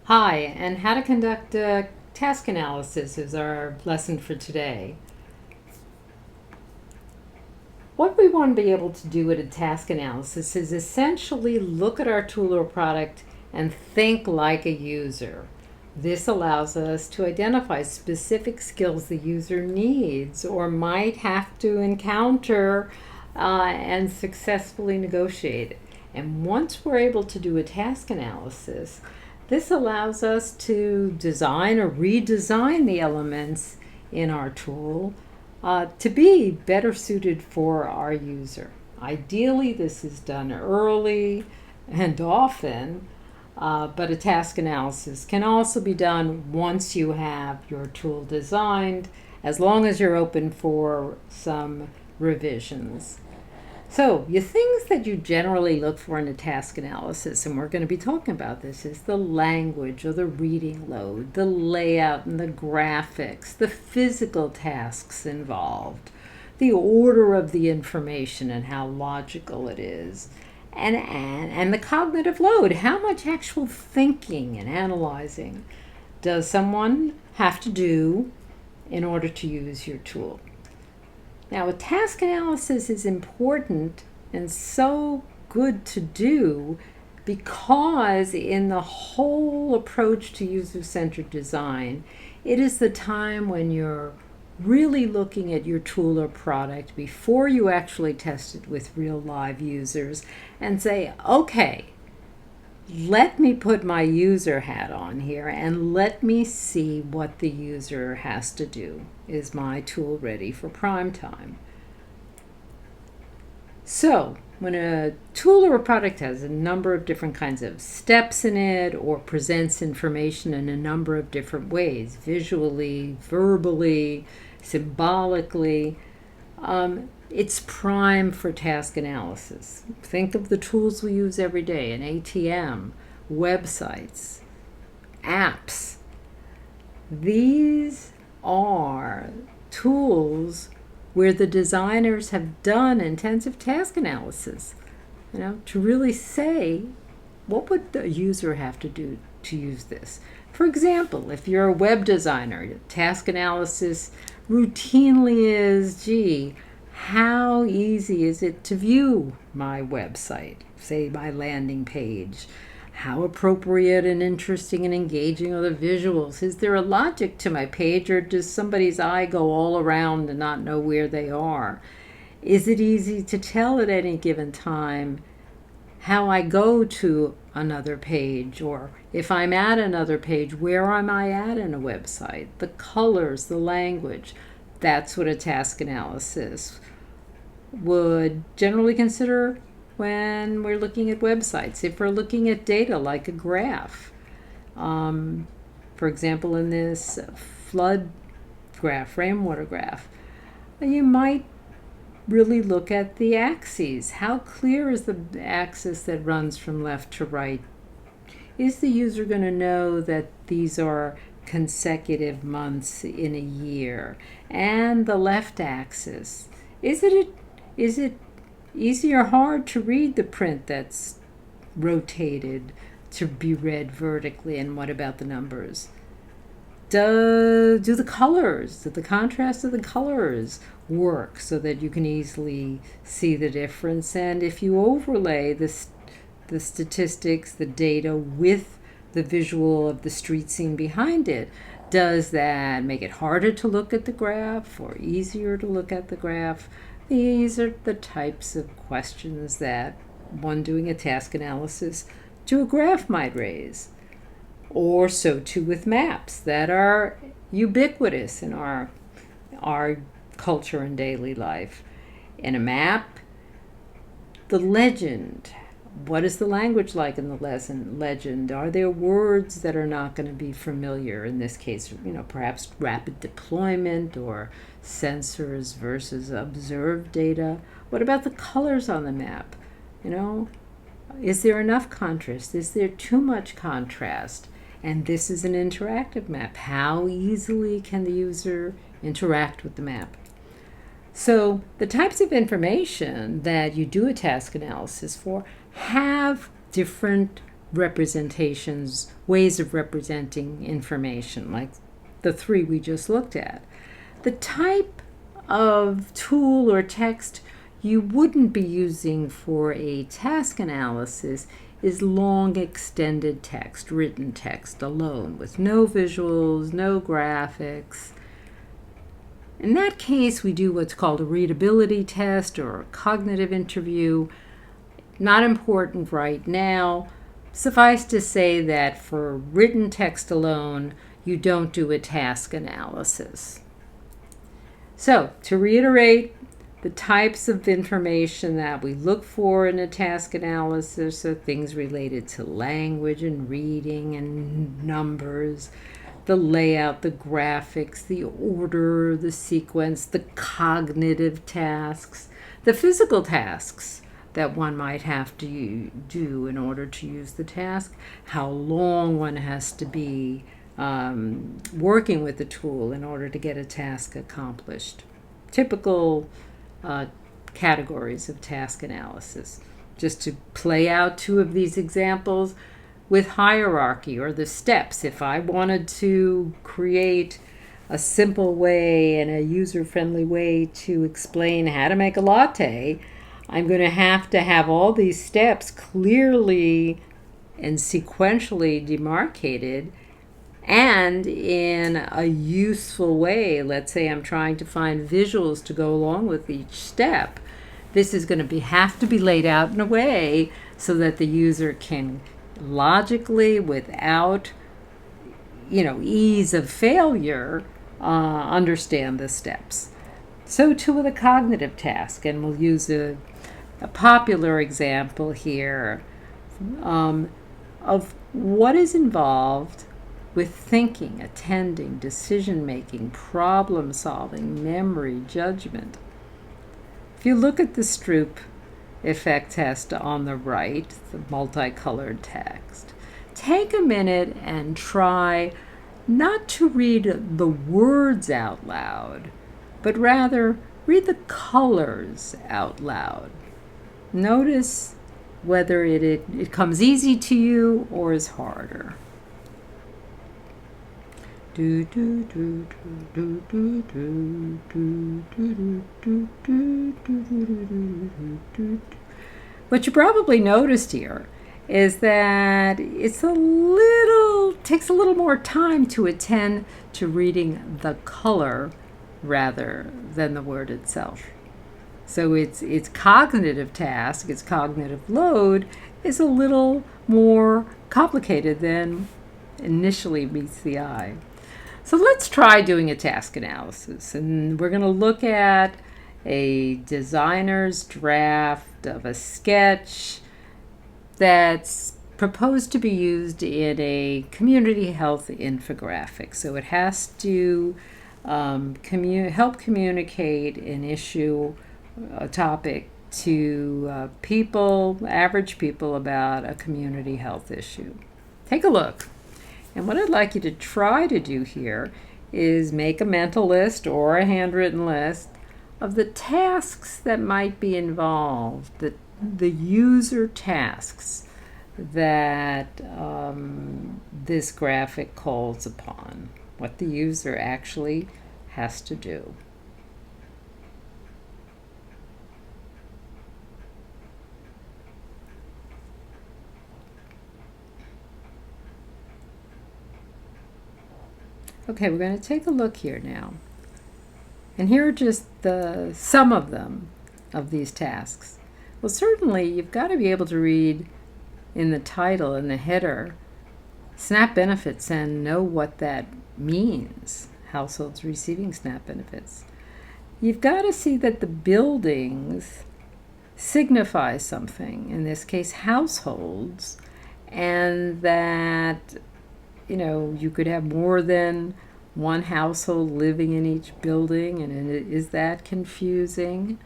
Hi, and how to conduct a task analysis is our lesson for today. What we want to be able to do at a task analysis is essentially look at our tool or product and think like a user. This allows us to identify specific skills the user needs or might have to encounter and successfully negotiate. And once we're able to do a task analysis, this allows us to design or redesign the elements in our tool to be better suited for our user. Ideally, this is done early and often, but a task analysis can also be done once you have your tool designed, as long as you're open for some revisions. So, the things that you generally look for in a task analysis, and we're going to be talking about this, is the language or the reading load, the layout and the graphics, the physical tasks involved, the order of the information and how logical it is, and the cognitive load. How much actual thinking and analyzing does someone have to do in order to use your tool? Now, a task analysis is important and so good to do because in the whole approach to user-centered design, it is the time when you're really looking at your tool or product before you actually test it with real live users and say, okay, let me put my user hat on here and let me see what the user has to do. Is my tool ready for prime time? So, when a tool or a product has a number of different kinds of steps in it or presents information in a number of different ways, visually, verbally, symbolically, it's prime for task analysis. Think of the tools we use every day: an ATM, websites, apps. These are tools where the designers have done intensive task analysis, to really say, what would the user have to do to use this? For example, if you're a web designer, task analysis routinely is, how easy is it to view my website, say my landing page? How appropriate and interesting and engaging are the visuals? Is there a logic to my page, or does somebody's eye go all around and not know where they are? Is it easy to tell at any given time how I go to another page, or if I'm at another page, where am I at in a website? The colors, the language. That's what a task analysis would generally consider when we're looking at websites. If we're looking at data like a graph, for example, in this flood graph, rainwater graph, you might really look at the axes. How clear is the axis that runs from left to right? Is the user going to know that these are consecutive months in a year? And the left axis, is it easy or hard to read the print that's rotated to be read vertically? And what about the numbers? Do the colors, do the contrast of the colors work so that you can easily see the difference? And if you overlay the statistics, the data with the visual of the street scene behind it, does that make it harder to look at the graph or easier to look at the graph? These are the types of questions that one doing a task analysis to a graph might raise. Or so too with maps that are ubiquitous in our culture and daily life. In a map, the legend. What is the language like in the legend? Are there words that are not going to be familiar? In this case, perhaps rapid deployment or sensors versus observed data. What about the colors on the map? Is there enough contrast? Is there too much contrast? And this is an interactive map. How easily can the user interact with the map? So the types of information that you do a task analysis for have different representations, ways of representing information, like the three we just looked at. The type of tool or text you wouldn't be using for a task analysis is long extended text, written text alone, with no visuals, no graphics. In that case, we do what's called a readability test or a cognitive interview. Not important right now. Suffice to say that for written text alone, you don't do a task analysis. So, to reiterate, the types of information that we look for in a task analysis are things related to language and reading and numbers, the layout, the graphics, the order, the sequence, the cognitive tasks, the physical tasks that one might have to do in order to use the task, how long one has to be working with the tool in order to get a task accomplished. Typical categories of task analysis. Just to play out two of these examples with hierarchy or the steps. If I wanted to create a simple way and a user-friendly way to explain how to make a latte, I'm going to have all these steps clearly and sequentially demarcated and in a useful way. Let's say I'm trying to find visuals to go along with each step. This is going to have to be laid out in a way so that the user can logically, without ease of failure, understand the steps. So too with a cognitive task, and we'll use a popular example here of what is involved with thinking, attending, decision-making, problem-solving, memory, judgment. If you look at the Stroop effect test on the right, the multicolored text, take a minute and try not to read the words out loud, but rather read the colors out loud. Notice whether it comes easy to you or is harder. What you probably noticed here is that it takes a little more time to attend to reading the color rather than the word itself. So its cognitive task, its cognitive load, is a little more complicated than initially meets the eye. So let's try doing a task analysis, and we're going to look at a designer's draft of a sketch that's proposed to be used in a community health infographic. So it has to help communicate an issue, a topic to average people about a community health issue. Take a look. And what I'd like you to try to do here is make a mental list or a handwritten list of the tasks that might be involved, the user tasks that this graphic calls upon, what the user actually has to do. Okay, we're going to take a look here now. And here are just some of them, of these tasks. Well, certainly you've got to be able to read in the title and the header SNAP benefits and know what that means, households receiving SNAP benefits. You've got to see that the buildings signify something, in this case households, and that you could have more than one household living in each building, and is that confusing?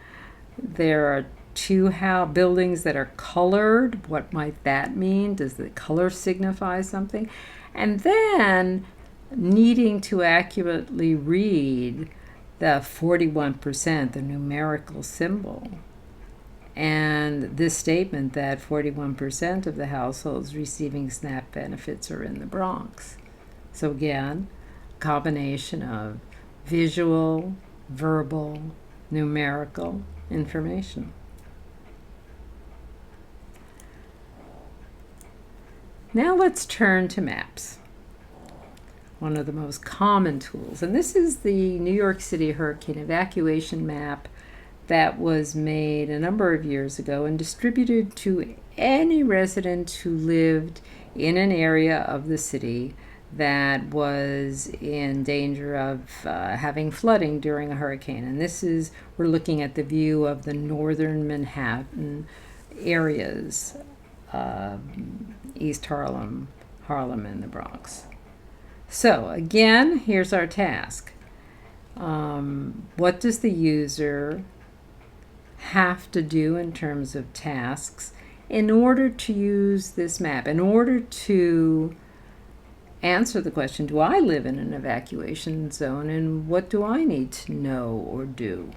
There are two buildings that are colored. What might that mean? Does the color signify something? And then needing to accurately read the 41%, the numerical symbol. And this statement that 41% of the households receiving SNAP benefits are in the Bronx. So again, combination of visual, verbal, numerical information. Now let's turn to maps. One of the most common tools. And this is the New York City hurricane evacuation map that was made a number of years ago and distributed to any resident who lived in an area of the city that was in danger of having flooding during a hurricane. And this is, we're looking at the view of the northern Manhattan areas, East Harlem, and the Bronx. So again, here's our task. What does the user have to do in terms of tasks in order to use this map, in order to answer the question, do I live in an evacuation zone, and what do I need to know or do?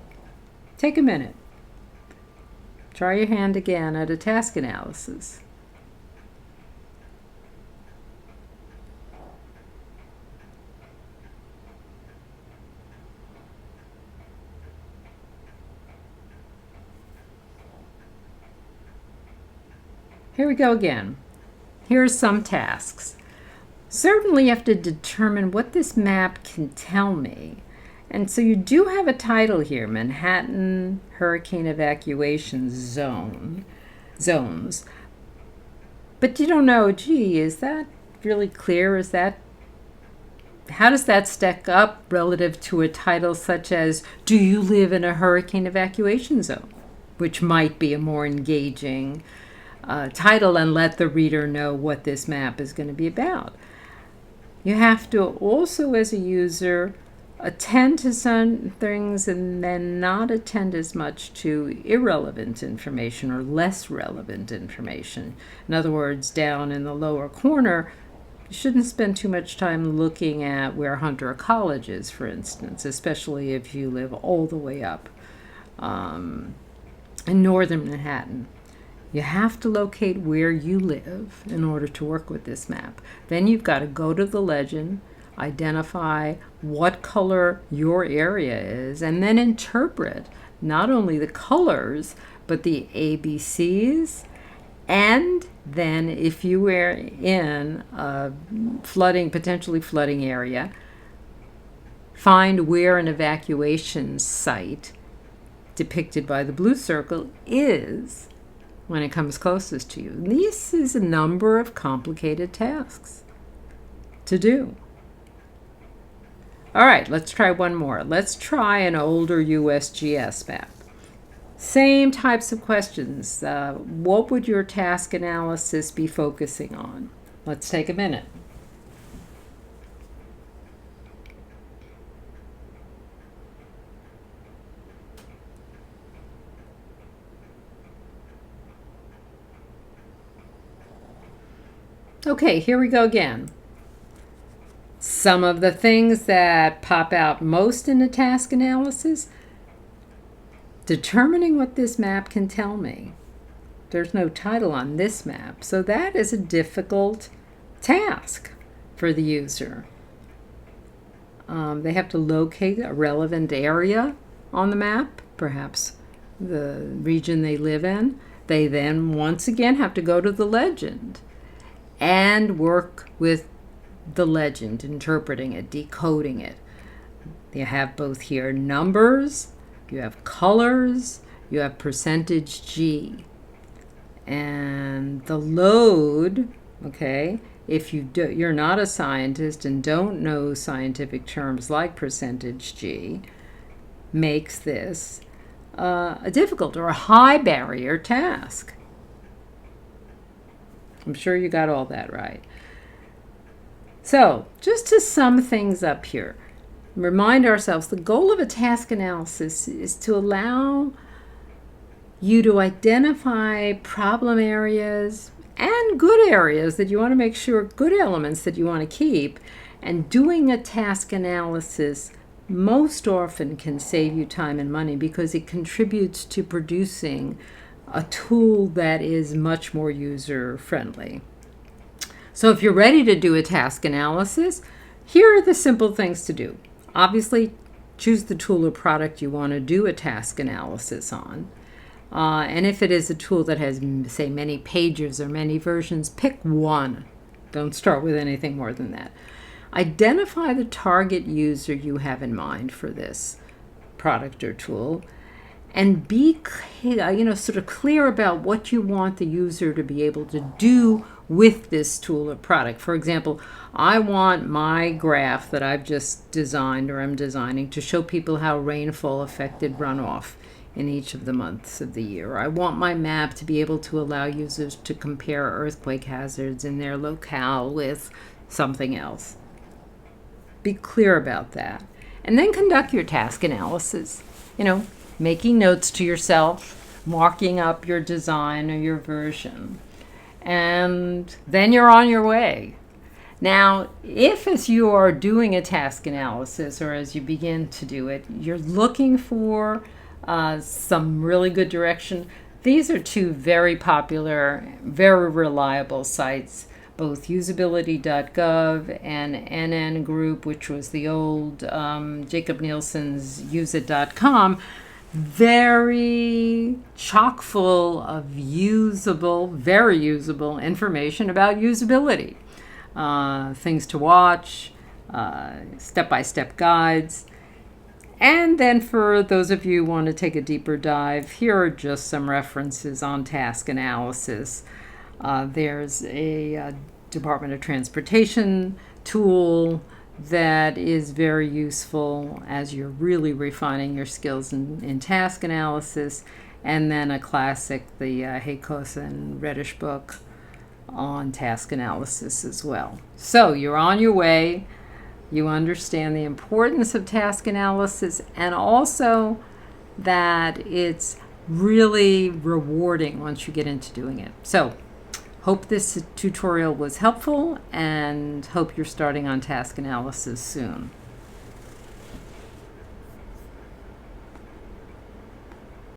Take a minute. Try your hand again at a task analysis. Here we go again. Here are some tasks. Certainly you have to determine what this map can tell me. And so you do have a title here, Manhattan Hurricane Evacuation Zones. But you don't know, gee, is that really clear? How does that stack up relative to a title such as, do you live in a hurricane evacuation zone? Which might be a more engaging title and let the reader know what this map is going to be about. You have to also, as a user, attend to some things and then not attend as much to irrelevant information or less relevant information. In other words, down in the lower corner, you shouldn't spend too much time looking at where Hunter College is, for instance, especially if you live all the way up in northern Manhattan. You have to locate where you live in order to work with this map. Then you've got to go to the legend, identify what color your area is, and then interpret not only the colors, but the ABCs. And then if you were in a potentially flooding area, find where an evacuation site depicted by the blue circle is when it comes closest to you. This is a number of complicated tasks to do. All right, let's try one more. Let's try an older USGS map. Same types of questions. What would your task analysis be focusing on? Let's take a minute. Okay, here we go again. Some of the things that pop out most in a task analysis: determining what this map can tell me. There's no title on this map, so that is a difficult task for the user. They have to locate a relevant area on the map, perhaps the region they live in. They then once again have to go to the legend and work with the legend, interpreting it, decoding it. You have both here numbers, you have colors, you have percentage G. And the load, okay, if you're not a scientist and don't know scientific terms like percentage G, makes this a difficult or a high barrier task. I'm sure you got all that right. So, just to sum things up here, remind ourselves the goal of a task analysis is to allow you to identify problem areas and good areas that you want to make sure, good elements that you want to keep. And doing a task analysis most often can save you time and money because it contributes to producing a tool that is much more user friendly. So if you're ready to do a task analysis, here are the simple things to do. Obviously, choose the tool or product you want to do a task analysis on. And if it is a tool that has, say, many pages or many versions, pick one. Don't start with anything more than that. Identify the target user you have in mind for this product or tool, and be sort of clear about what you want the user to be able to do with this tool or product. For example, I want my graph that I've just designed or I'm designing to show people how rainfall affected runoff in each of the months of the year. I want my map to be able to allow users to compare earthquake hazards in their locale with something else. Be clear about that. And then conduct your task analysis. Making notes to yourself, marking up your design or your version. And then you're on your way. Now, if as you are doing a task analysis or as you begin to do it, you're looking for some really good direction, these are two very popular, very reliable sites, both usability.gov and NN Group, which was the old Jacob Nielsen's useit.com. Very chock full of very usable information about usability. Things to watch, step-by-step guides. And then for those of you who want to take a deeper dive, here are just some references on task analysis. There's a Department of Transportation tool that is very useful as you're really refining your skills in task analysis, and then a classic, the Haykosa and Reddish book on task analysis as well. So you're on your way. You understand the importance of task analysis, and also that it's really rewarding once you get into doing it. So hope this tutorial was helpful, and hope you're starting on task analysis soon.